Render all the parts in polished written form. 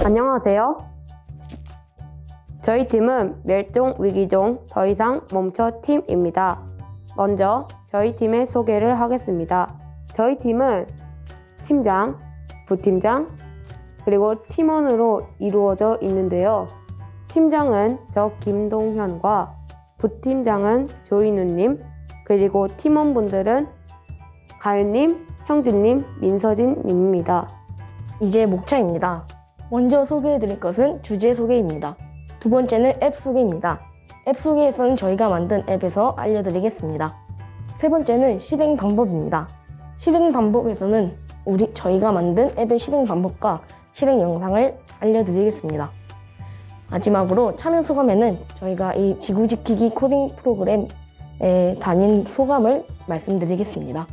안녕하세요. 저희 팀은 멸종위기종 더 이상 멈춰 팀입니다. 먼저 저희 팀의 소개를 하겠습니다. 저희 팀은 팀장, 부팀장, 그리고 팀원으로 이루어져 있는데요. 팀장은 저 김동현과 부팀장은 조인우님, 그리고 팀원분들은 가연님, 형진님, 민서진님입니다. 이제 목차입니다. 먼저 소개해드릴 것은 주제 소개입니다. 두 번째는 앱 소개입니다. 앱 소개에서는 저희가 만든 앱에서 알려드리겠습니다. 세 번째는 실행 방법입니다. 실행 방법에서는 저희가 만든 앱의 실행 방법과 실행 영상을 알려드리겠습니다. 마지막으로 참여 소감에는 저희가 이 지구 지키기 코딩 프로그램에 다닌 소감을 말씀드리겠습니다.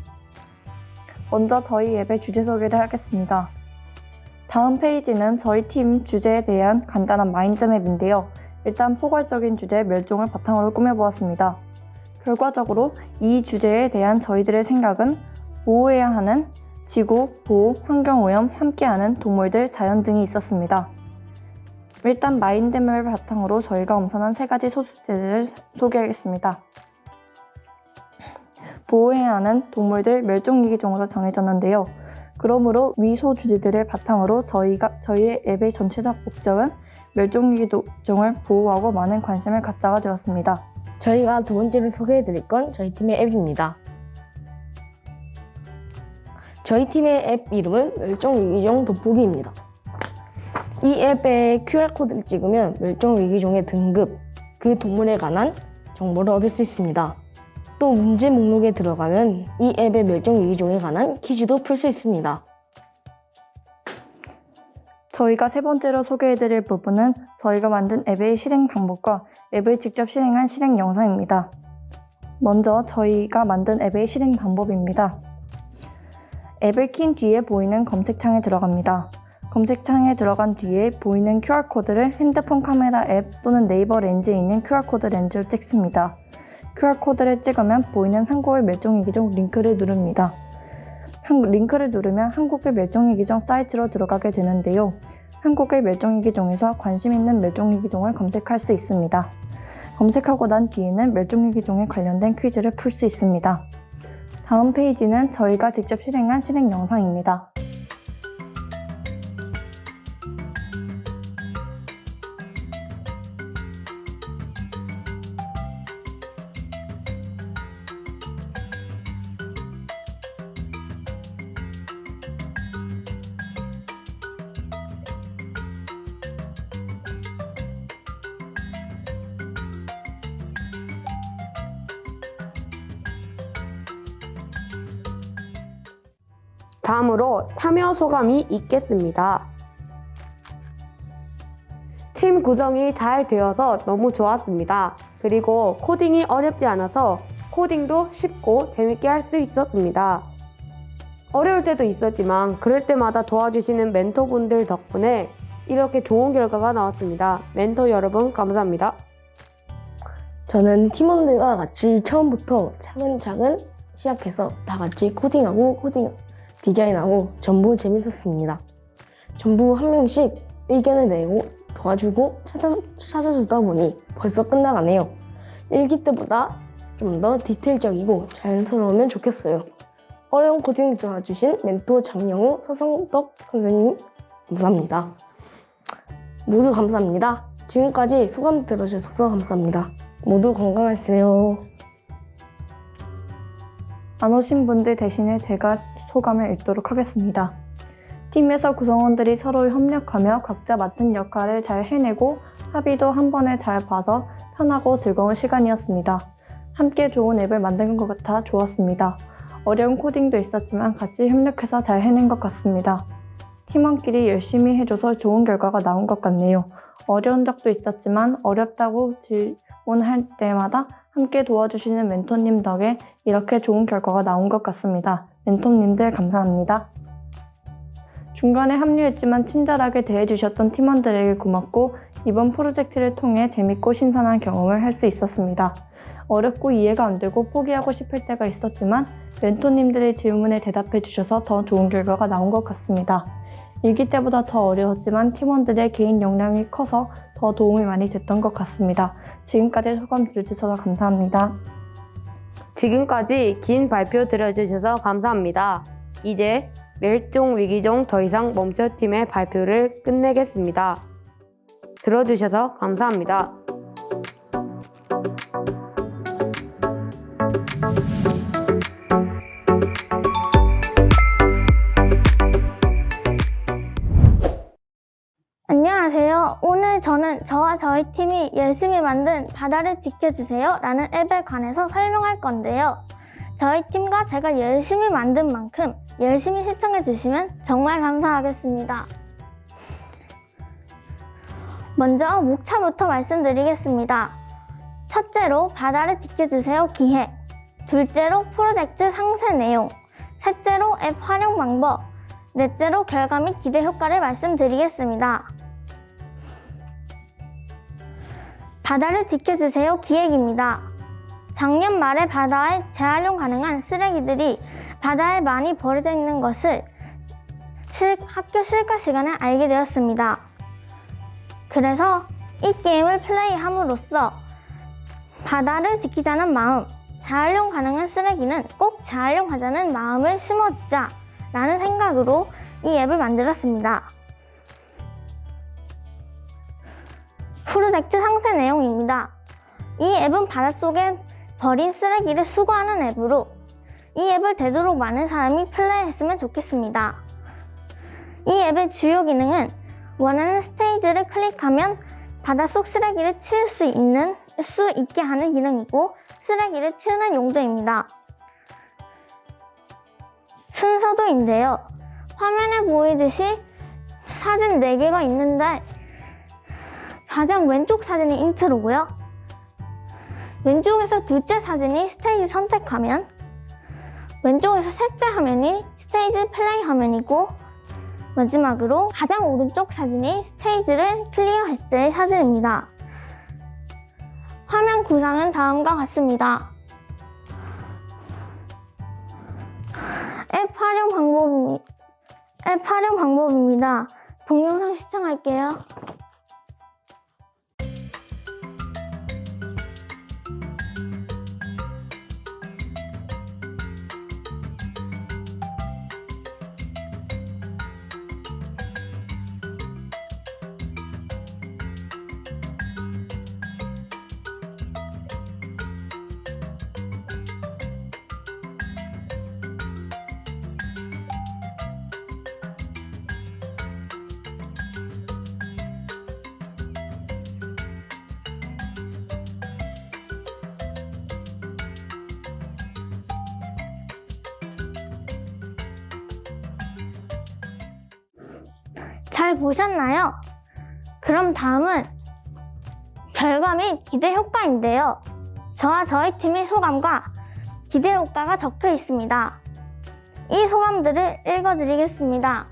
먼저 저희 앱의 주제 소개를 하겠습니다. 다음 페이지는 저희 팀 주제에 대한 간단한 마인드맵인데요. 일단 포괄적인 주제 멸종을 바탕으로 꾸며보았습니다. 결과적으로 이 주제에 대한 저희들의 생각은 보호해야 하는 지구, 보호, 환경오염, 함께하는 동물들, 자연 등이 있었습니다. 일단 마인드맵을 바탕으로 저희가 엄선한 세 가지 소주제를 소개하겠습니다. 보호해야 하는 동물들 멸종위기종으로 정해졌는데요. 그러므로 위 소주제들을 바탕으로 저희의 앱의 전체적 목적은 멸종위기종을 보호하고 많은 관심을 갖자가 되었습니다. 저희가 두 번째로 소개해드릴 건 저희 팀의 앱입니다. 저희 팀의 앱 이름은 멸종위기종 돋보기입니다. 이 앱에 QR코드를 찍으면 멸종위기종의 등급, 그 동물에 관한 정보를 얻을 수 있습니다. 또 문제 목록에 들어가면 이 앱의 멸종위기종에 관한 퀴즈도 풀 수 있습니다. 저희가 세 번째로 소개해드릴 부분은 저희가 만든 앱의 실행 방법과 앱을 직접 실행한 실행 영상입니다. 먼저 저희가 만든 앱의 실행 방법입니다. 앱을 킨 뒤에 보이는 검색창에 들어갑니다. 검색창에 들어간 뒤에 보이는 QR코드를 핸드폰 카메라 앱 또는 네이버 렌즈에 있는 QR코드 렌즈로 찍습니다. QR코드를 찍으면 보이는 한국의 멸종위기종 링크를 누릅니다. 링크를 누르면 한국의 멸종위기종 사이트로 들어가게 되는데요. 한국의 멸종위기종에서 관심 있는 멸종위기종을 검색할 수 있습니다. 검색하고 난 뒤에는 멸종위기종에 관련된 퀴즈를 풀 수 있습니다. 다음 페이지는 저희가 직접 실행한 실행 영상입니다. 다음으로 참여 소감이 있겠습니다. 팀 구성이 잘 되어서 너무 좋았습니다. 그리고 코딩이 어렵지 않아서 코딩도 쉽고 재밌게 할 수 있었습니다. 어려울 때도 있었지만 그럴 때마다 도와주시는 멘토분들 덕분에 이렇게 좋은 결과가 나왔습니다. 멘토 여러분 감사합니다. 저는 팀원들과 같이 처음부터 차근차근 시작해서 다 같이 코딩하고 디자인하고 전부 재밌었습니다. 전부 한 명씩 의견을 내고 도와주고 찾아주다 보니 벌써 끝나가네요. 일기 때보다 좀 더 디테일적이고 자연스러우면 좋겠어요. 어려운 코딩을 도와주신 멘토 장영우, 서성덕 선생님 감사합니다. 모두 감사합니다. 지금까지 소감 들어주셔서 감사합니다. 모두 건강하세요. 안 오신 분들 대신에 제가 소감을 읽도록 하겠습니다. 팀에서 구성원들이 서로 협력하며 각자 맡은 역할을 잘 해내고 합의도 한 번에 잘 봐서 편하고 즐거운 시간이었습니다. 함께 좋은 앱을 만든 것 같아 좋았습니다. 어려운 코딩도 있었지만 같이 협력해서 잘 해낸 것 같습니다. 팀원끼리 열심히 해줘서 좋은 결과가 나온 것 같네요. 어려운 적도 있었지만 어렵다고 질문할 때마다 함께 도와주시는 멘토님 덕에 이렇게 좋은 결과가 나온 것 같습니다. 멘토님들 감사합니다. 중간에 합류했지만 친절하게 대해주셨던 팀원들에게 고맙고 이번 프로젝트를 통해 재밌고 신선한 경험을 할 수 있었습니다. 어렵고 이해가 안 되고 포기하고 싶을 때가 있었지만 멘토님들의 질문에 대답해 주셔서 더 좋은 결과가 나온 것 같습니다. 일기 때보다 더 어려웠지만 팀원들의 개인 역량이 커서 더 도움이 많이 됐던 것 같습니다. 지금까지 소감 들어주셔서 감사합니다. 지금까지 긴 발표 들어주셔서 감사합니다. 이제 멸종 위기종 더 이상 멈춰팀의 발표를 끝내겠습니다. 들어주셔서 감사합니다. 안녕하세요. 오늘 저는 저와 저희 팀이 열심히 만든 바다를 지켜주세요 라는 앱에 관해서 설명할 건데요. 저희 팀과 제가 열심히 만든 만큼 열심히 시청해주시면 정말 감사하겠습니다. 먼저 목차부터 말씀드리겠습니다. 첫째로 바다를 지켜주세요 기획, 둘째로 프로젝트 상세 내용, 셋째로 앱 활용 방법, 넷째로 결과 및 기대 효과를 말씀드리겠습니다. 바다를 지켜주세요 기획입니다. 작년 말에 바다에 재활용 가능한 쓰레기들이 바다에 많이 버려져 있는 것을 학교 실가 시간에 알게 되었습니다. 그래서 이 게임을 플레이함으로써 바다를 지키자는 마음, 재활용 가능한 쓰레기는 꼭 재활용하자는 마음을 심어주자 라는 생각으로 이 앱을 만들었습니다. 프로젝트 상세 내용입니다. 이 앱은 바닷속에 버린 쓰레기를 수거하는 앱으로 이 앱을 되도록 많은 사람이 플레이했으면 좋겠습니다. 이 앱의 주요 기능은 원하는 스테이지를 클릭하면 바닷속 쓰레기를 치울 수 있게 하는 기능이고 쓰레기를 치우는 용도입니다. 순서도인데요. 화면에 보이듯이 사진 4개가 있는데 가장 왼쪽 사진이 인트로고요. 왼쪽에서 둘째 사진이 스테이지 선택하면, 왼쪽에서 셋째 화면이 스테이지 플레이 화면이고, 마지막으로 가장 오른쪽 사진이 스테이지를 클리어할 때의 사진입니다. 화면 구성은 다음과 같습니다. 앱 활용 방법입니다. 동영상 시청할게요. 잘 보셨나요? 그럼 다음은 결과 및 기대 효과인데요. 저와 저희 팀의 소감과 기대 효과가 적혀 있습니다. 이 소감들을 읽어드리겠습니다.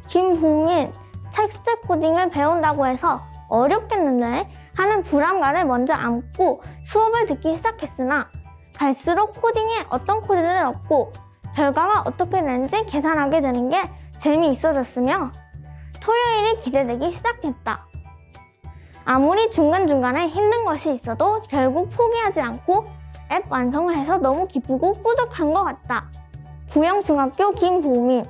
김봉민, 텍스트 코딩을 배운다고 해서 어렵겠는데 하는 불안감을 먼저 안고 수업을 듣기 시작했으나 갈수록 코딩에 어떤 코드를 넣고 결과가 어떻게 되는지 계산하게 되는 게 재미있어졌으며 토요일이 기대되기 시작했다. 아무리 중간중간에 힘든 것이 있어도 결국 포기하지 않고 앱 완성을 해서 너무 기쁘고 뿌듯한 것 같다. 구영중학교 김보민.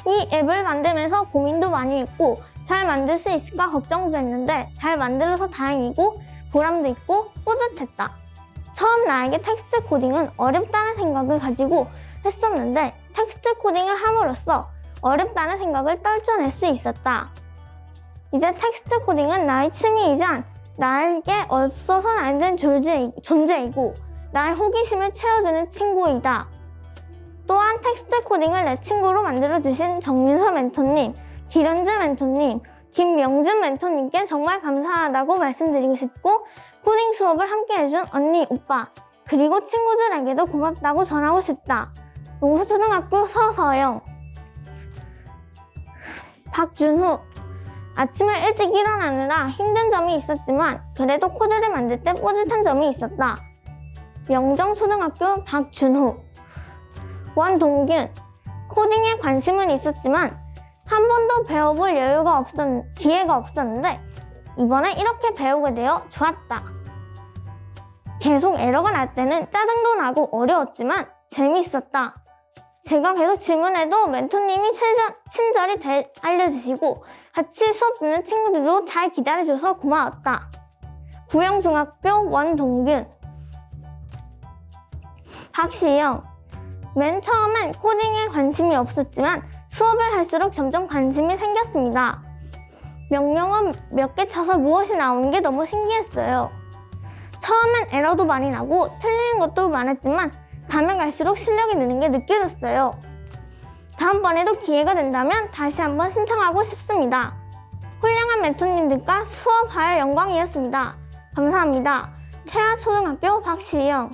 이 앱을 만들면서 고민도 많이 했고 잘 만들 수 있을까 걱정도 했는데 잘 만들어서 다행이고 보람도 있고 뿌듯했다. 처음 나에게 텍스트 코딩은 어렵다는 생각을 가지고 했었는데 텍스트 코딩을 함으로써 어렵다는 생각을 떨쳐낼 수 있었다. 이제 텍스트 코딩은 나의 취미이자 나에게 없어서는 안 되는 존재이고 나의 호기심을 채워주는 친구이다. 또한 텍스트 코딩을 내 친구로 만들어주신 정민서 멘토님, 기련즈 멘토님, 김명준 멘토님께 정말 감사하다고 말씀드리고 싶고 코딩 수업을 함께 해준 언니, 오빠, 그리고 친구들에게도 고맙다고 전하고 싶다. 농수초등학교 서서영. 박준후. 아침에 일찍 일어나느라 힘든 점이 있었지만 그래도 코드를 만들 때 뿌듯한 점이 있었다. 명정초등학교 박준후. 원동균. 코딩에 관심은 있었지만 한 번도 배워볼 기회가 없었는데 이번에 이렇게 배우게 되어 좋았다. 계속 에러가 날 때는 짜증도 나고 어려웠지만 재미있었다. 제가 계속 질문해도 멘토님이 친절히 알려주시고 같이 수업 듣는 친구들도 잘 기다려줘서 고마웠다. 구영중학교 원동균. 박시영. 맨 처음엔 코딩에 관심이 없었지만 수업을 할수록 점점 관심이 생겼습니다. 명령어 몇 개 쳐서 무엇이 나오는 게 너무 신기했어요. 처음엔 에러도 많이 나고 틀리는 것도 많았지만 가면 갈수록 실력이 느는 게 느껴졌어요. 다음번에도 기회가 된다면 다시 한번 신청하고 싶습니다. 훌륭한 멘토님들과 수업하여 영광이었습니다. 감사합니다. 태아초등학교 박시영.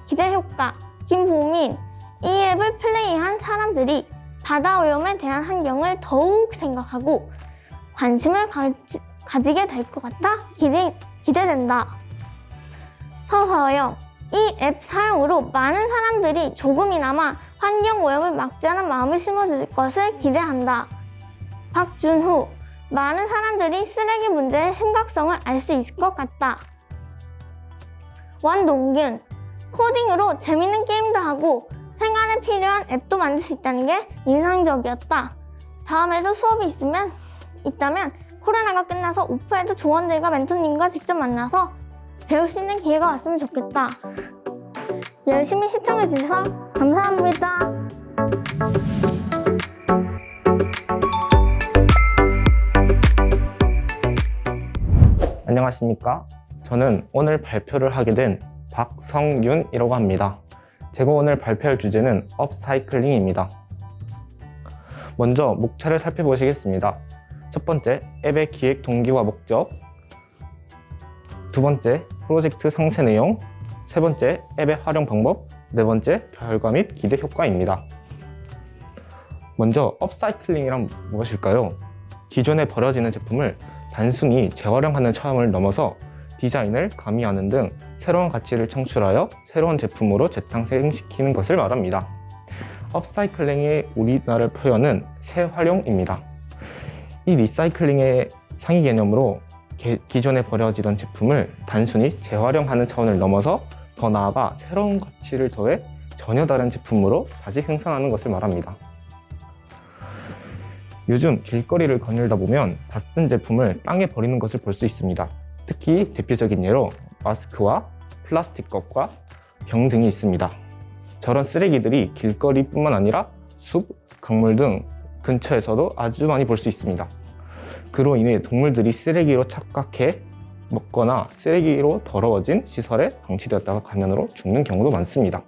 기대효과. 김보민. 이 앱을 플레이한 사람들이 바다오염에 대한 환경을 더욱 생각하고 관심을 가지게 될 것 같아 기대된다. 서서영. 이 앱 사용으로 많은 사람들이 조금이나마 환경오염을 막자는 마음을 심어줄 것을 기대한다. 박준후. 많은 사람들이 쓰레기 문제의 심각성을 알 수 있을 것 같다. 원동균. 코딩으로 재밌는 게임도 하고 생활에 필요한 앱도 만들 수 있다는 게 인상적이었다. 다음에도 수업이 있다면 코로나가 끝나서 오프에도 조원들과 멘토님과 직접 만나서 배울 수 있는 기회가 왔으면 좋겠다. 열심히 시청해주셔서 감사합니다. 안녕하십니까? 저는 오늘 발표를 하게 된 박성윤이라고 합니다. 제가 오늘 발표할 주제는 업사이클링입니다. 먼저 목차를 살펴보시겠습니다. 첫 번째, 앱의 기획 동기와 목적. 두 번째, 프로젝트 상세 내용. 세 번째, 앱의 활용 방법. 네 번째, 결과 및 기대 효과입니다. 먼저 업사이클링이란 무엇일까요? 기존에 버려지는 제품을 단순히 재활용하는 차원을 넘어서 디자인을 가미하는 등 새로운 가치를 창출하여 새로운 제품으로 재탄생시키는 것을 말합니다. 업사이클링의 우리나라 표현은 재활용입니다. 이 리사이클링의 상위 개념으로 기존에 버려지던 제품을 단순히 재활용하는 차원을 넘어서 더 나아가 새로운 가치를 더해 전혀 다른 제품으로 다시 생산하는 것을 말합니다. 요즘 길거리를 거닐다 보면 다 쓴 제품을 땅에 버리는 것을 볼 수 있습니다. 특히 대표적인 예로 마스크와 플라스틱 컵과 병 등이 있습니다. 저런 쓰레기들이 길거리뿐만 아니라 숲, 강물 등 근처에서도 아주 많이 볼 수 있습니다. 그로 인해 동물들이 쓰레기로 착각해 먹거나 쓰레기로 더러워진 시설에 방치되었다가 감염으로 죽는 경우도 많습니다.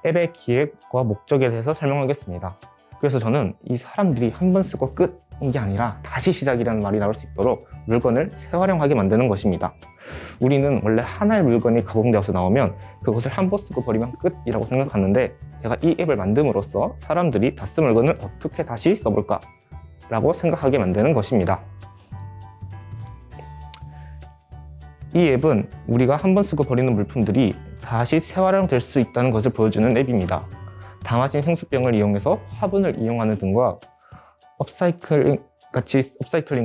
앱의 기획과 목적에 대해서 설명하겠습니다. 그래서 저는 이 사람들이 한 번 쓰고 끝인 게 아니라 다시 시작이라는 말이 나올 수 있도록 물건을 재활용하게 만드는 것입니다. 우리는 원래 하나의 물건이 가공되어서 나오면 그것을 한 번 쓰고 버리면 끝이라고 생각하는데 제가 이 앱을 만듦으로써 사람들이 다 쓴 물건을 어떻게 다시 써볼까 라고 생각하게 만드는 것입니다. 이 앱은 우리가 한 번 쓰고 버리는 물품들이 다시 재활용될 수 있다는 것을 보여주는 앱입니다. 담아진 생수병을 이용해서 화분을 이용하는 등과 업사이클링을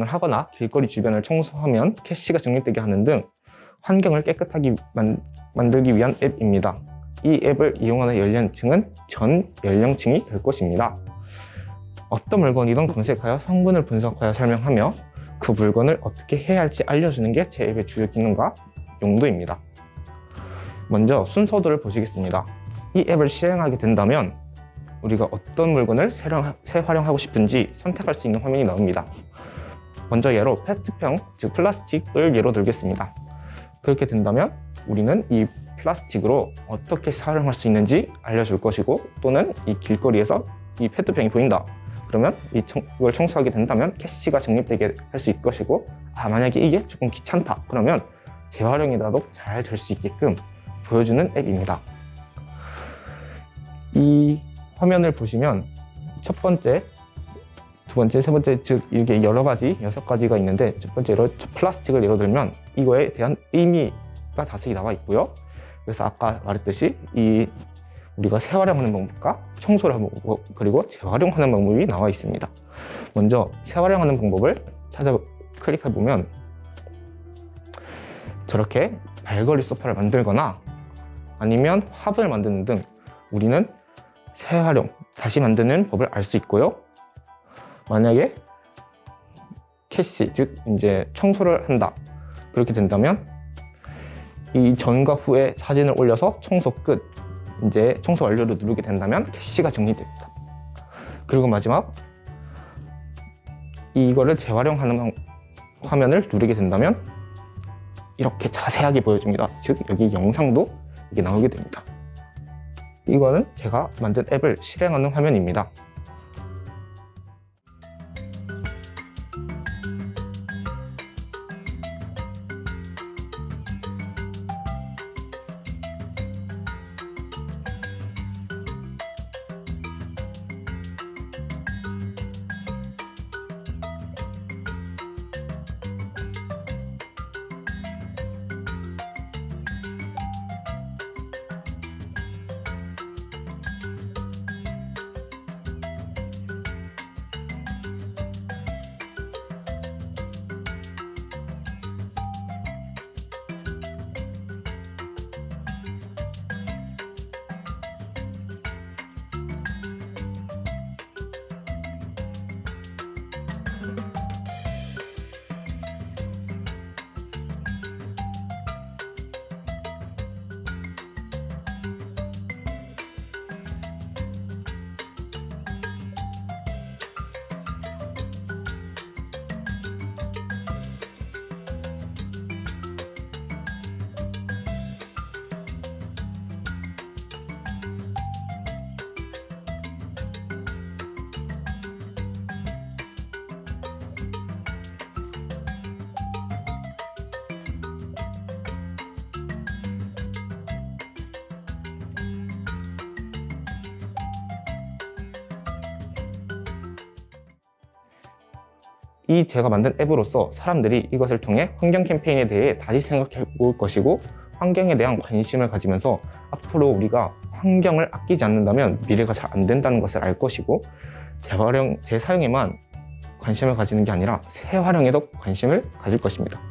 하거나 길거리 주변을 청소하면 캐시가 적립되게 하는 등 환경을 깨끗하게 만들기 위한 앱입니다. 이 앱을 이용하는 연령층은 전 연령층이 될 것입니다. 어떤 물건이든 검색하여 성분을 분석하여 설명하며 그 물건을 어떻게 해야 할지 알려주는 게 제 앱의 주요 기능과 용도입니다. 먼저 순서도를 보시겠습니다. 이 앱을 실행하게 된다면 우리가 어떤 물건을 재활용하고 싶은지 선택할 수 있는 화면이 나옵니다. 먼저 예로 페트병, 즉 플라스틱을 예로 들겠습니다. 그렇게 된다면 우리는 이 플라스틱으로 어떻게 사용할 수 있는지 알려줄 것이고, 또는 이 길거리에서 이 페트병이 보인다. 그러면 이걸 청소하게 된다면 캐시가 적립되게 할 수 있을 것이고, 만약에 이게 조금 귀찮다. 그러면 재활용이라도 잘 될 수 있게끔 보여주는 앱입니다. 이 화면을 보시면 첫 번째, 두 번째, 세 번째, 즉 이게 여러 가지, 6가지가 있는데 첫 번째로 플라스틱을 예로 들면 이거에 대한 의미가 자세히 나와 있고요. 그래서 아까 말했듯이 이 우리가 재활용하는 방법과 청소를 하는 방법, 그리고 재활용하는 방법이 나와 있습니다. 먼저 재활용하는 방법을 클릭해 보면 저렇게 발걸이 소파를 만들거나 아니면 화분을 만드는 등 우리는 재활용, 다시 만드는 법을 알 수 있고요. 만약에 캐시, 즉 이제 청소를 한다. 그렇게 된다면 이 전과 후에 사진을 올려서 청소 끝, 이제 청소 완료를 누르게 된다면 캐시가 정리됩니다. 그리고 마지막 이거를 재활용하는 화면을 누르게 된다면 이렇게 자세하게 보여줍니다. 즉 여기 영상도 이게 나오게 됩니다. 이거는 제가 만든 앱을 실행하는 화면입니다. 이 제가 만든 앱으로서 사람들이 이것을 통해 환경 캠페인에 대해 다시 생각해 볼 것이고 환경에 대한 관심을 가지면서 앞으로 우리가 환경을 아끼지 않는다면 미래가 잘 안 된다는 것을 알 것이고 재사용에만 관심을 가지는 게 아니라 재활용에도 관심을 가질 것입니다.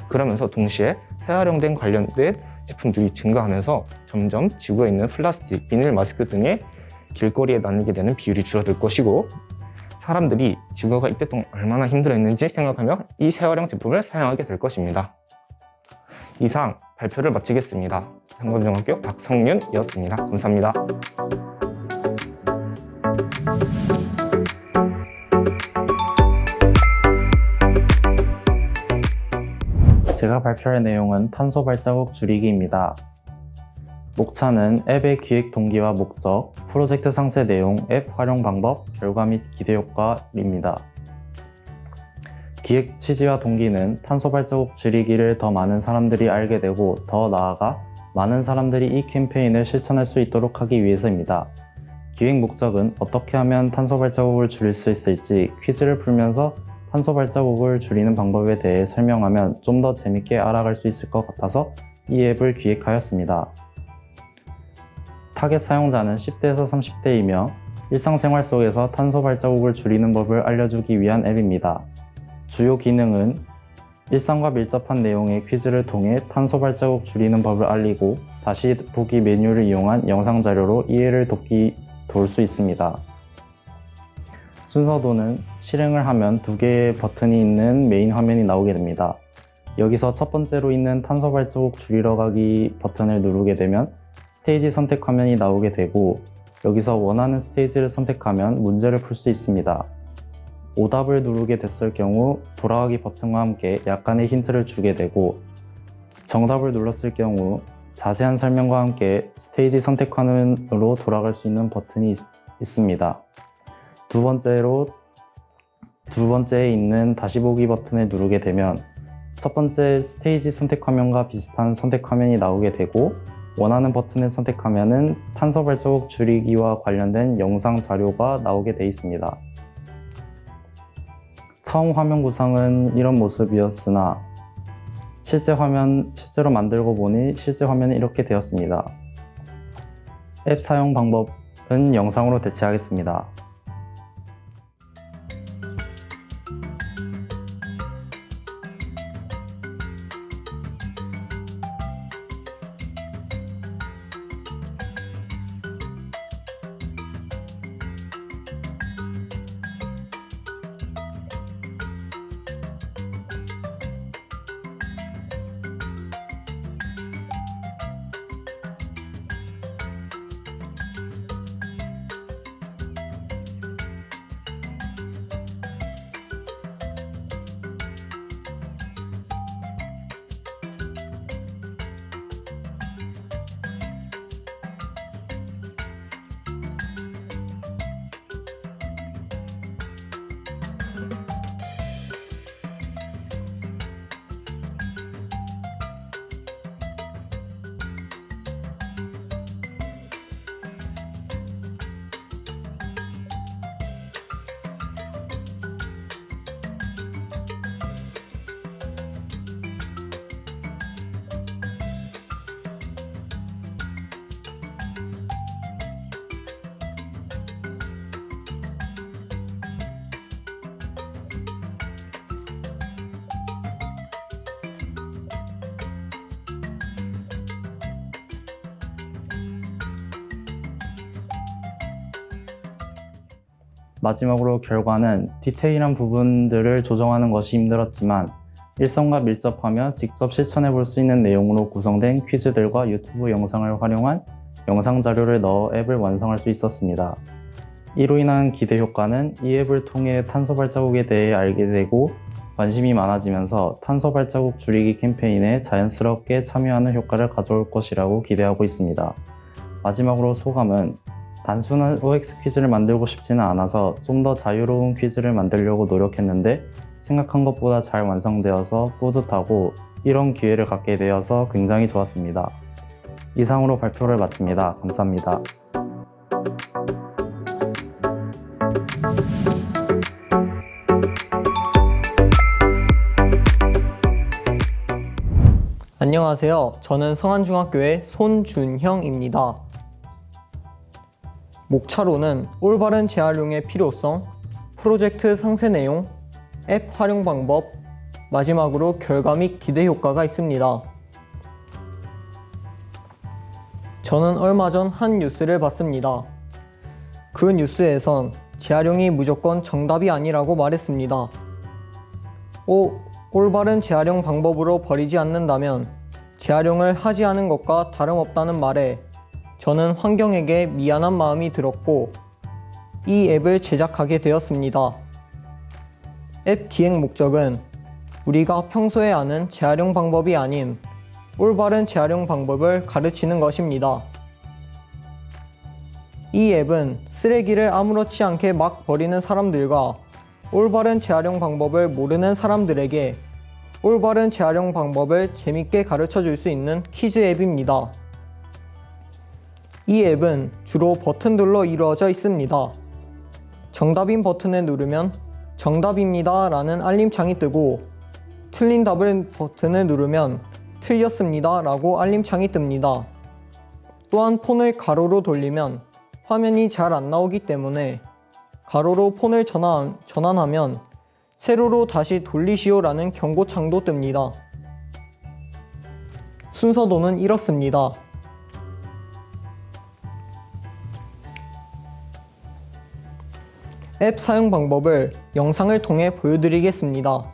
그러면서 동시에 재활용된 관련된 제품들이 증가하면서 점점 지구에 있는 플라스틱, 비닐, 마스크 등의 길거리에 나누게 되는 비율이 줄어들 것이고 사람들이 지구가 이때 동안 얼마나 힘들었는지 생각하며 이 재활용 제품을 사용하게 될 것입니다. 이상 발표를 마치겠습니다. 상건중학교 박성윤이었습니다. 감사합니다. 제가 발표할 내용은 탄소 발자국 줄이기입니다. 목차는 앱의 기획 동기와 목적, 프로젝트 상세 내용, 앱 활용 방법, 결과 및 기대 효과입니다. 기획 취지와 동기는 탄소 발자국 줄이기를 더 많은 사람들이 알게 되고 더 나아가 많은 사람들이 이 캠페인을 실천할 수 있도록 하기 위해서입니다. 기획 목적은 어떻게 하면 탄소 발자국을 줄일 수 있을지 퀴즈를 풀면서 탄소 발자국을 줄이는 방법에 대해 설명하면 좀 더 재밌게 알아갈 수 있을 것 같아서 이 앱을 기획하였습니다. 타겟 사용자는 10대에서 30대이며 일상생활 속에서 탄소 발자국을 줄이는 법을 알려주기 위한 앱입니다. 주요 기능은 일상과 밀접한 내용의 퀴즈를 통해 탄소 발자국 줄이는 법을 알리고 다시 보기 메뉴를 이용한 영상 자료로 이해를 도울 수 있습니다. 순서도는 실행을 하면 2개의 버튼이 있는 메인 화면이 나오게 됩니다. 여기서 첫 번째로 있는 탄소 발자국 줄이러 가기 버튼을 누르게 되면 스테이지 선택 화면이 나오게 되고 여기서 원하는 스테이지를 선택하면 문제를 풀 수 있습니다. 오답을 누르게 됐을 경우 돌아가기 버튼과 함께 약간의 힌트를 주게 되고 정답을 눌렀을 경우 자세한 설명과 함께 스테이지 선택 화면으로 돌아갈 수 있는 버튼이 있습니다. 두 번째에 있는 다시 보기 버튼을 누르게 되면 첫 번째 스테이지 선택 화면과 비슷한 선택 화면이 나오게 되고 원하는 버튼을 선택하면 탄소 발자국 줄이기와 관련된 영상 자료가 나오게 되어 있습니다. 처음 화면 구성은 이런 모습이었으나 실제로 만들고 보니 실제 화면은 이렇게 되었습니다. 앱 사용 방법은 영상으로 대체하겠습니다. 마지막으로 결과는 디테일한 부분들을 조정하는 것이 힘들었지만 일성과 밀접하며 직접 실천해 볼 수 있는 내용으로 구성된 퀴즈들과 유튜브 영상을 활용한 영상 자료를 넣어 앱을 완성할 수 있었습니다. 이로 인한 기대 효과는 이 앱을 통해 탄소 발자국에 대해 알게 되고 관심이 많아지면서 탄소 발자국 줄이기 캠페인에 자연스럽게 참여하는 효과를 가져올 것이라고 기대하고 있습니다. 마지막으로 소감은 단순한 OX 퀴즈를 만들고 싶지는 않아서 좀 더 자유로운 퀴즈를 만들려고 노력했는데 생각한 것보다 잘 완성되어서 뿌듯하고 이런 기회를 갖게 되어서 굉장히 좋았습니다. 이상으로 발표를 마칩니다. 감사합니다. 안녕하세요. 저는 성안중학교의 손준형입니다. 목차로는 올바른 재활용의 필요성, 프로젝트 상세 내용, 앱 활용 방법, 마지막으로 결과 및 기대 효과가 있습니다. 저는 얼마 전 한 뉴스를 봤습니다. 그 뉴스에선 재활용이 무조건 정답이 아니라고 말했습니다. 올바른 재활용 방법으로 버리지 않는다면 재활용을 하지 않은 것과 다름없다는 말에 저는 환경에게 미안한 마음이 들었고 이 앱을 제작하게 되었습니다. 앱 기획 목적은 우리가 평소에 아는 재활용 방법이 아닌 올바른 재활용 방법을 가르치는 것입니다. 이 앱은 쓰레기를 아무렇지 않게 막 버리는 사람들과 올바른 재활용 방법을 모르는 사람들에게 올바른 재활용 방법을 재밌게 가르쳐 줄 수 있는 퀴즈 앱입니다. 이 앱은 주로 버튼들로 이루어져 있습니다. 정답인 버튼을 누르면 정답입니다 라는 알림창이 뜨고 틀린 답을 버튼을 누르면 틀렸습니다 라고 알림창이 뜹니다. 또한 폰을 가로로 돌리면 화면이 잘 안 나오기 때문에 가로로 폰을 전환하면 세로로 다시 돌리시오 라는 경고창도 뜹니다. 순서도는 이렇습니다. 앱 사용 방법을 영상을 통해 보여드리겠습니다.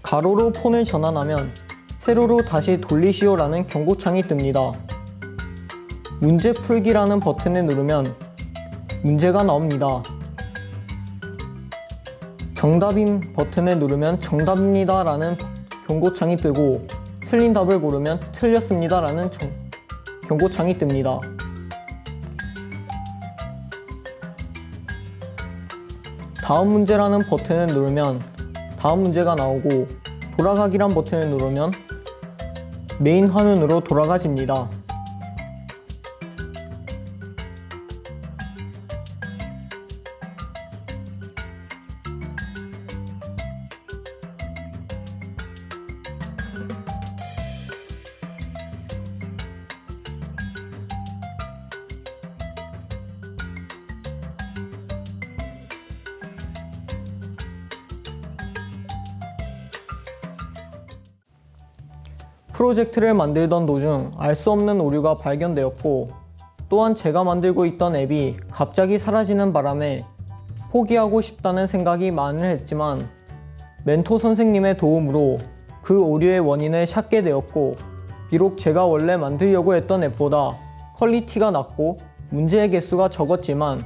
가로로 폰을 전환하면 세로로 다시 돌리시오 라는 경고창이 뜹니다. 문제 풀기라는 버튼을 누르면 문제가 나옵니다. 정답인 버튼을 누르면 정답입니다 라는 경고창이 뜨고 틀린 답을 고르면 틀렸습니다 라는 경고창이 뜹니다. 다음 문제라는 버튼을 누르면 다음 문제가 나오고 돌아가기란 버튼을 누르면 메인 화면으로 돌아가집니다. 프로젝트를 만들던 도중 알 수 없는 오류가 발견되었고, 또한 제가 만들고 있던 앱이 갑자기 사라지는 바람에 포기하고 싶다는 생각이 많이 했지만 멘토 선생님의 도움으로 그 오류의 원인을 찾게 되었고, 비록 제가 원래 만들려고 했던 앱보다 퀄리티가 낮고 문제의 개수가 적었지만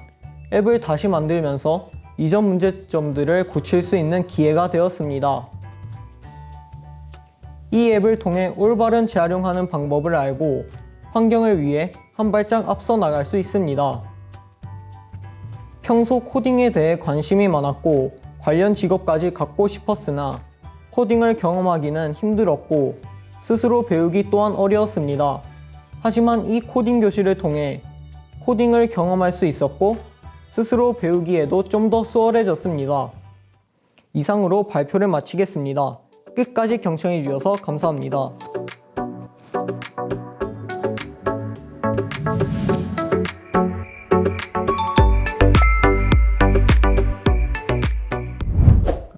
앱을 다시 만들면서 이전 문제점들을 고칠 수 있는 기회가 되었습니다. 이 앱을 통해 올바른 재활용하는 방법을 알고 환경을 위해 한 발짝 앞서 나갈 수 있습니다. 평소 코딩에 대해 관심이 많았고 관련 직업까지 갖고 싶었으나 코딩을 경험하기는 힘들었고 스스로 배우기 또한 어려웠습니다. 하지만 이 코딩 교실을 통해 코딩을 경험할 수 있었고 스스로 배우기에도 좀 더 수월해졌습니다. 이상으로 발표를 마치겠습니다. 끝까지 경청해 주셔서 감사합니다.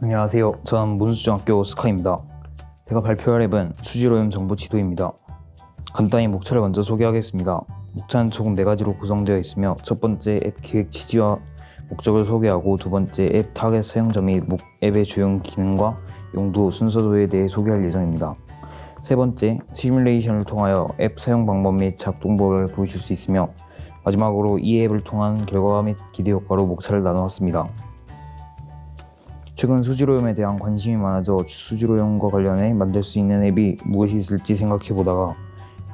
안녕하세요. 저는 문수중학교 스카입니다. 제가 발표할 앱은 수지로염 정보 지도입니다. 간단히 목차를 먼저 소개하겠습니다. 목차는 총 4가지로 구성되어 있으며 첫 번째 앱 기획 취지와 목적을 소개하고 두 번째 앱 타겟 사용자 및 앱의 주요 기능과 용도, 순서도에 대해 소개할 예정입니다. 세 번째, 시뮬레이션을 통하여 앱 사용 방법 및 작동법을 보여줄 수 있으며 마지막으로 이 앱을 통한 결과 및 기대 효과로 목차를 나누었습니다. 최근 수지로염에 대한 관심이 많아져 수지로염과 관련해 만들 수 있는 앱이 무엇이 있을지 생각해보다가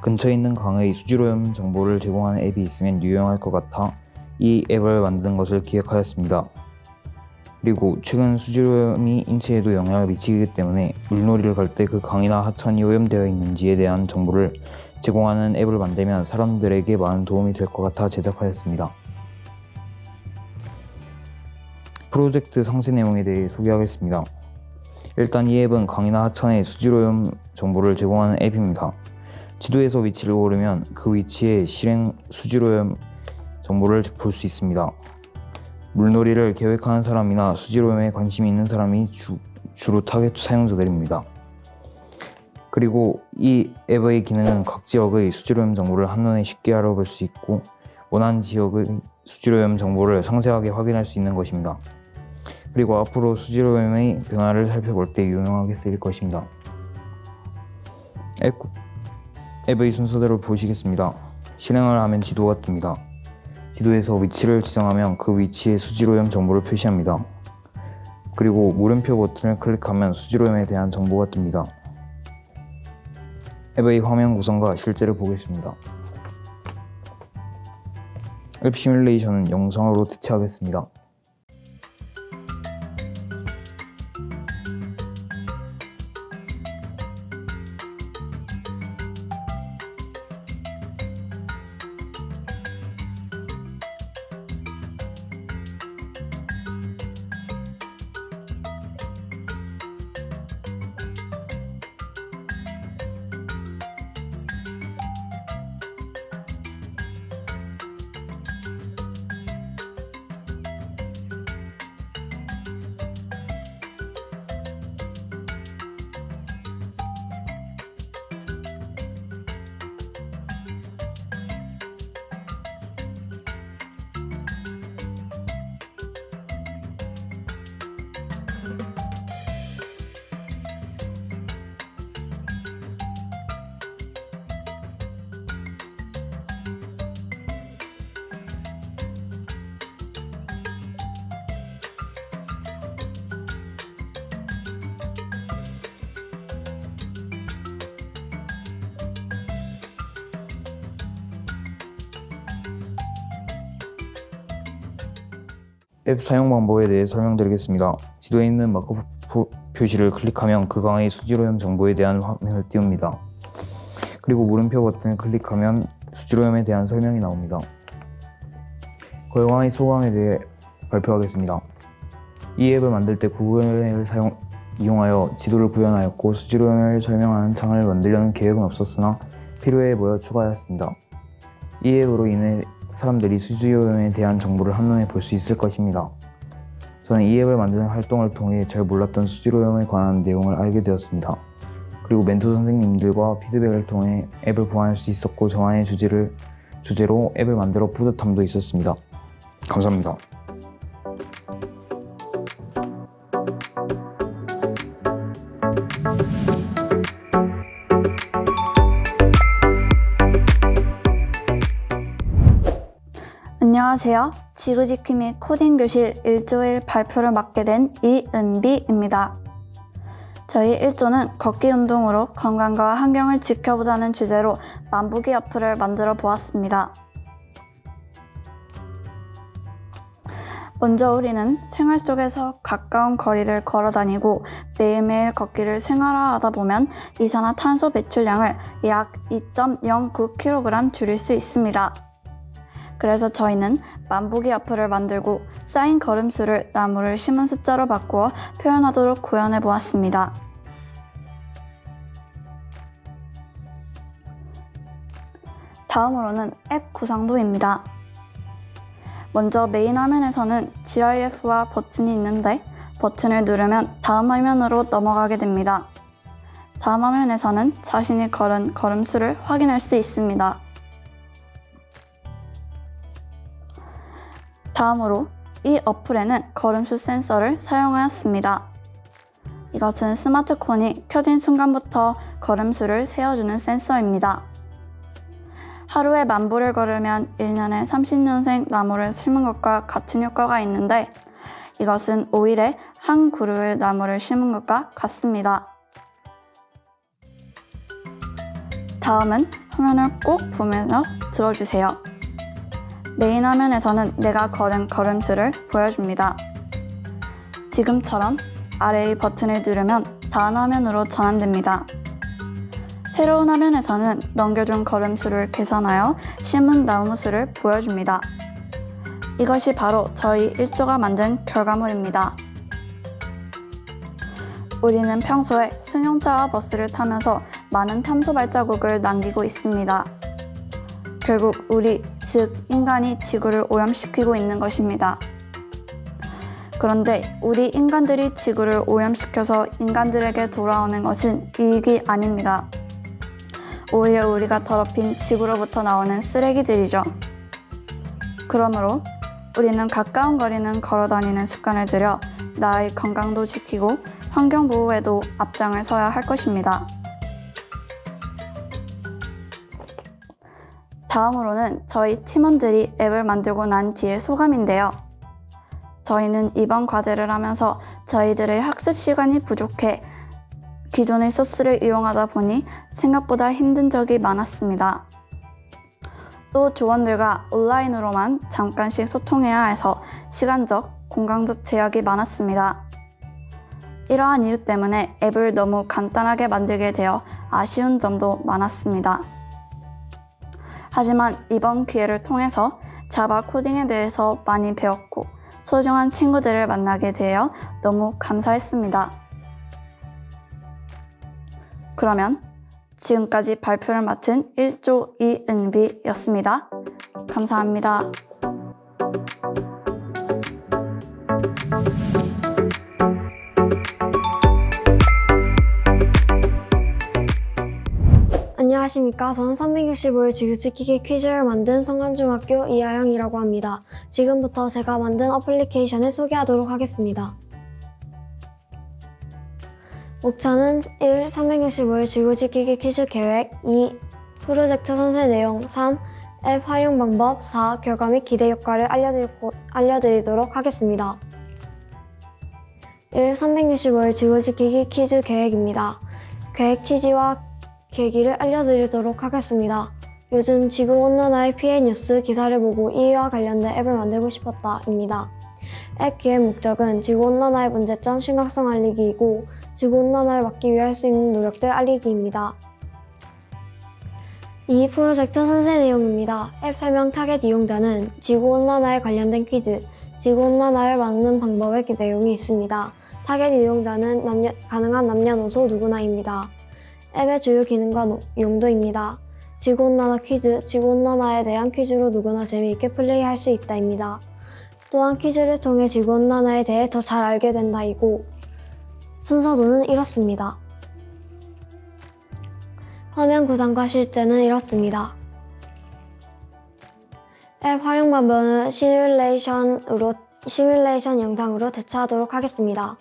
근처에 있는 강의 수지로염 정보를 제공하는 앱이 있으면 유용할 것 같아 이 앱을 만든 것을 기획하였습니다. 그리고 최근 수지오염이 인체에도 영향을 미치기 때문에 물놀이를 갈 때 그 강이나 하천이 오염되어 있는지에 대한 정보를 제공하는 앱을 만들면 사람들에게 많은 도움이 될 것 같아 제작하였습니다. 프로젝트 상세 내용에 대해 소개하겠습니다. 일단 이 앱은 강이나 하천의 수지오염 정보를 제공하는 앱입니다. 지도에서 위치를 고르면 그 위치의 실행 수지오염 정보를 볼 수 있습니다. 물놀이를 계획하는 사람이나 수지오염에 관심이 있는 사람이 주로 타겟 사용자들입니다. 그리고 이 앱의 기능은 각 지역의 수지오염 정보를 한눈에 쉽게 알아볼 수 있고 원하는 지역의 수지오염 정보를 상세하게 확인할 수 있는 것입니다. 그리고 앞으로 수지오염의 변화를 살펴볼 때 유용하게 쓰일 것입니다. 앱의 순서대로 보시겠습니다. 실행을 하면 지도가 뜹니다. 지도에서 위치를 지정하면 그 위치에 수지오염 정보를 표시합니다. 그리고 물음표 버튼을 클릭하면 수지오염에 대한 정보가 뜹니다. 앱의 화면 구성과 실제를 보겠습니다. 앱 시뮬레이션은 영상으로 대체하겠습니다. 앱 사용 방법에 대해 설명드리겠습니다. 지도에 있는 마커 표시를 클릭하면 그 강의 수지오염 정보에 대한 화면을 띄웁니다. 그리고 물음표 버튼을 클릭하면 수지오염에 대한 설명이 나옵니다. 결과의 소감에 대해 발표하겠습니다. 이 앱을 만들 때 구글을 이용하여 지도를 구현하였고 수지오염을 설명하는 창을 만들려는 계획은 없었으나 필요해 보여 추가하였습니다. 이 앱으로 인해 사람들이 수지오염에 대한 정보를 한눈에 볼 수 있을 것입니다. 저는 이 앱을 만드는 활동을 통해 잘 몰랐던 수지오염에 관한 내용을 알게 되었습니다. 그리고 멘토 선생님들과 피드백을 통해 앱을 보완할 수 있었고 저만의 주제로 앱을 만들어 뿌듯함도 있었습니다. 감사합니다. 안녕하세요. 지구지킴 및 코딩 교실 1조1 발표를 맡게 된 이은비입니다. 저희 1조는 걷기 운동으로 건강과 환경을 지켜보자는 주제로 만보기 어플을 만들어 보았습니다. 먼저 우리는 생활 속에서 가까운 거리를 걸어 다니고 매일매일 걷기를 생활화하다 보면 이산화탄소 배출량을 약 2.09kg 줄일 수 있습니다. 그래서 저희는 만보기 어플을 만들고 쌓인 걸음수를 나무를 심은 숫자로 바꾸어 표현하도록 구현해 보았습니다. 다음으로는 앱 구성도입니다. 먼저 메인 화면에서는 GIF와 버튼이 있는데 버튼을 누르면 다음 화면으로 넘어가게 됩니다. 다음 화면에서는 자신이 걸은 걸음수를 확인할 수 있습니다. 다음으로 이 어플에는 걸음수 센서를 사용하였습니다. 이것은 스마트폰이 켜진 순간부터 걸음수를 세어주는 센서입니다. 하루에 10,000보를 걸으면 1년에 30년생 나무를 심은 것과 같은 효과가 있는데 이것은 5일에 한 그루의 나무를 심은 것과 같습니다. 다음은 화면을 꼭 보면서 들어주세요. 메인 화면에서는 내가 걸은 걸음수를 보여줍니다. 지금처럼 아래의 버튼을 누르면 다음 화면으로 전환됩니다. 새로운 화면에서는 넘겨준 걸음수를 계산하여 심은 나무 수를 보여줍니다. 이것이 바로 저희 1조가 만든 결과물입니다. 우리는 평소에 승용차와 버스를 타면서 많은 탄소 발자국을 남기고 있습니다. 결국 우리, 즉 인간이 지구를 오염시키고 있는 것입니다. 그런데 우리 인간들이 지구를 오염시켜서 인간들에게 돌아오는 것은 이익이 아닙니다. 오히려 우리가 더럽힌 지구로부터 나오는 쓰레기들이죠. 그러므로 우리는 가까운 거리는 걸어다니는 습관을 들여 나의 건강도 지키고 환경보호에도 앞장을 서야 할 것입니다. 다음으로는 저희 팀원들이 앱을 만들고 난 뒤의 소감인데요. 저희는 이번 과제를 하면서 저희들의 학습 시간이 부족해 기존의 소스를 이용하다 보니 생각보다 힘든 적이 많았습니다. 또 조원들과 온라인으로만 잠깐씩 소통해야 해서 시간적, 공간적 제약이 많았습니다. 이러한 이유 때문에 앱을 너무 간단하게 만들게 되어 아쉬운 점도 많았습니다. 하지만 이번 기회를 통해서 자바 코딩에 대해서 많이 배웠고 소중한 친구들을 만나게 되어 너무 감사했습니다. 그러면 지금까지 발표를 맡은 1조 이은비였습니다. 감사합니다. 안녕하십니까. 저는 365일 지구지키기 퀴즈를 만든 성안중학교 이하영이라고 합니다. 지금부터 제가 만든 어플리케이션을 소개하도록 하겠습니다. 목차는 1. 365일 지구지키기 퀴즈 계획 2. 프로젝트 선세 내용 3. 앱 활용 방법 4. 결과 및 기대 효과를 알려드리도록 하겠습니다. 1. 365일 지구지키기 퀴즈 계획입니다. 계획 취지와 계기를 알려드리도록 하겠습니다. 요즘 지구온난화의 피해 뉴스 기사를 보고 이와 관련된 앱을 만들고 싶었다입니다. 앱 기획 목적은 지구온난화의 문제점 심각성 알리기이고 지구온난화를 막기 위해 할 수 있는 노력들 알리기입니다. 2. 프로젝트 선세 내용입니다. 앱 설명 타겟 이용자는 지구온난화에 관련된 퀴즈, 지구온난화를 막는 방법의 내용이 있습니다. 타겟 이용자는 가능한 남녀노소 누구나입니다. 앱의 주요 기능과 용도입니다. 지구온난화 퀴즈, 지구온난화에 대한 퀴즈로 누구나 재미있게 플레이할 수 있다입니다. 또한 퀴즈를 통해 지구온난화에 대해 더 잘 알게 된다이고 순서도는 이렇습니다. 화면 구성과 실제는 이렇습니다. 앱 활용 방법은 시뮬레이션 영상으로 대체하도록 하겠습니다.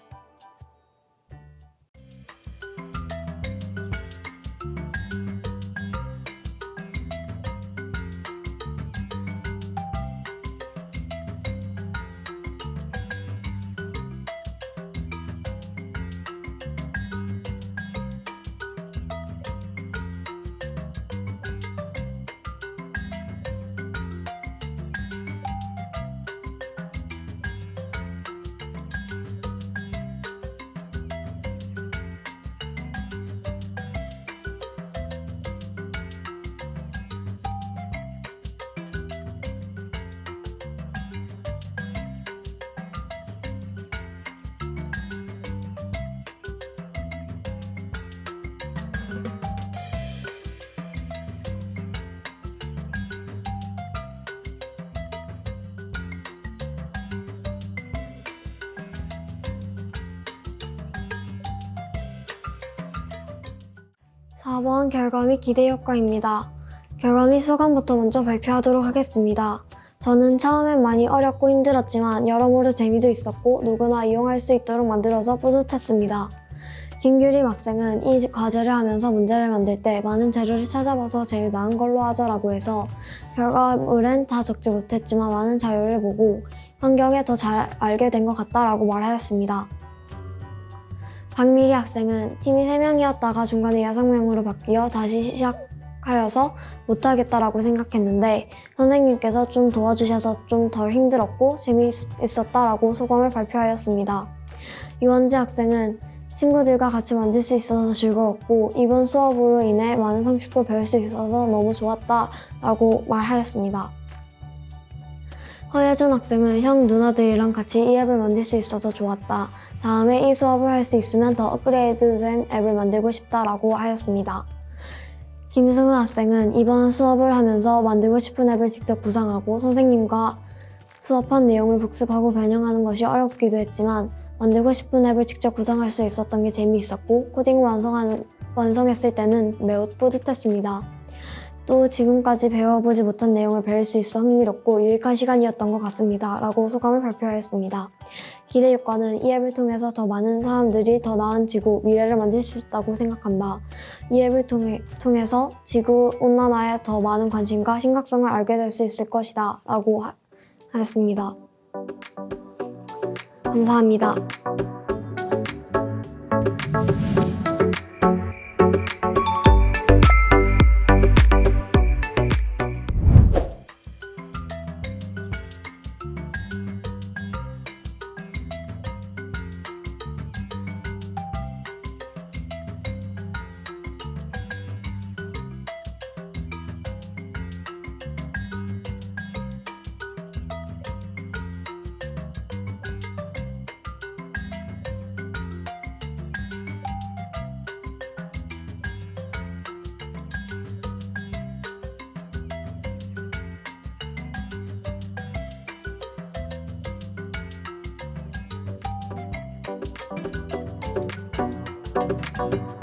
사 번 결과 및 기대 효과입니다. 결과 및 소감부터 먼저 발표하도록 하겠습니다. 저는 처음엔 많이 어렵고 힘들었지만 여러모로 재미도 있었고 누구나 이용할 수 있도록 만들어서 뿌듯했습니다. 김규림 학생은 이 과제를 하면서 문제를 만들 때 많은 재료를 찾아봐서 제일 나은 걸로 하자라고 해서 결과물엔 다 적지 못했지만 많은 자료를 보고 환경에 더 잘 알게 된 것 같다라고 말하였습니다. 박미리 학생은 팀이 3명이었다가 중간에 6명으로 바뀌어 다시 시작하여서 못하겠다라고 생각했는데 선생님께서 좀 도와주셔서 좀 덜 힘들었고 재미있었다라고 소감을 발표하였습니다. 유원재 학생은 친구들과 같이 만질 수 있어서 즐거웠고 이번 수업으로 인해 많은 상식도 배울 수 있어서 너무 좋았다라고 말하였습니다. 허예준 학생은 형 누나들이랑 같이 이 앱을 만들 수 있어서 좋았다. 다음에 이 수업을 할 수 있으면 더 업그레이드된 앱을 만들고 싶다라고 하였습니다. 김승은 학생은 이번 수업을 하면서 만들고 싶은 앱을 직접 구상하고 선생님과 수업한 내용을 복습하고 변형하는 것이 어렵기도 했지만 만들고 싶은 앱을 직접 구상할 수 있었던 게 재미있었고 코딩을 완성했을 때는 매우 뿌듯했습니다. 또 지금까지 배워보지 못한 내용을 배울 수 있어 흥미롭고 유익한 시간이었던 것 같습니다. 라고 소감을 발표하였습니다. 기대 효과는 이 앱을 통해서 더 많은 사람들이 더 나은 지구, 미래를 만들 수 있다고 생각한다. 이 앱을 통해서 지구 온난화에 더 많은 관심과 심각성을 알게 될 수 있을 것이다. 라고 하였습니다. 감사합니다. Thank you.